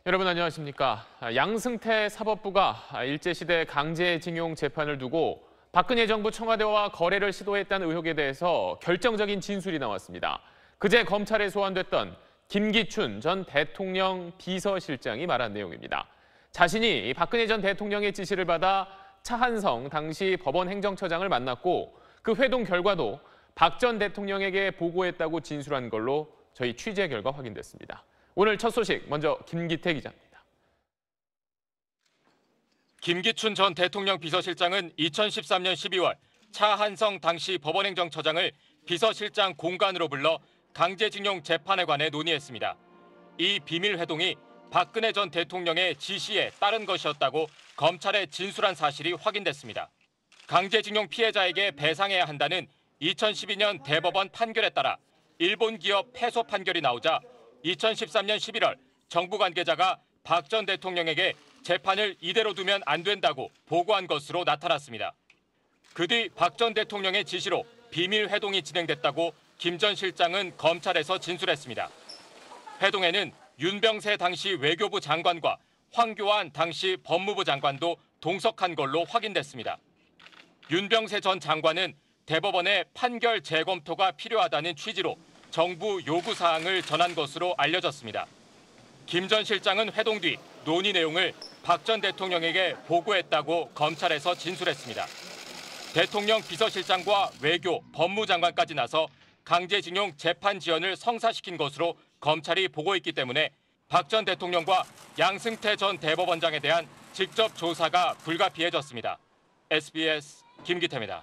여러분 안녕하십니까. 양승태 사법부가 일제시대 강제징용 재판을 두고 박근혜 정부 청와대와 거래를 시도했다는 의혹에 대해서 결정적인 진술이 나왔습니다. 그제 검찰에 소환됐던 김기춘 전 대통령 비서실장이 말한 내용입니다. 자신이 박근혜 전 대통령의 지시를 받아 차한성 당시 법원 행정처장을 만났고 그 회동 결과도 박 전 대통령에게 보고했다고 진술한 걸로 저희 취재 결과 확인됐습니다. 오늘 첫 소식 먼저 김기태 기자입니다. 김기춘 전 대통령 비서실장은 2013년 12월 차한성 당시 법원행정처장을 비서실장 공간으로 불러 강제징용 재판에 관해 논의했습니다. 이 비밀 회동이 박근혜 전 대통령의 지시에 따른 것이었다고 검찰에 진술한 사실이 확인됐습니다. 강제징용 피해자에게 배상해야 한다는 2012년 대법원 판결에 따라 일본 기업 패소 판결이 나오자 2013년 11월 정부 관계자가 박 전 대통령에게 재판을 이대로 두면 안 된다고 보고한 것으로 나타났습니다. 그 뒤 박 전 대통령의 지시로 비밀 회동이 진행됐다고 김 전 실장은 검찰에서 진술했습니다. 회동에는 윤병세 당시 외교부 장관과 황교안 당시 법무부 장관도 동석한 걸로 확인됐습니다. 윤병세 전 장관은 대법원에 판결 재검토가 필요하다는 취지로 정부 요구사항을 전한 것으로 알려졌습니다. 김 전 실장은 회동 뒤 논의 내용을 박 전 대통령에게 보고했다고 검찰에서 진술했습니다. 대통령 비서실장과 외교, 법무장관까지 나서 강제징용 재판 지연을 성사시킨 것으로 검찰이 보고했기 때문에 박 전 대통령과 양승태 전 대법원장에 대한 직접 조사가 불가피해졌습니다. SBS 김기태입니다.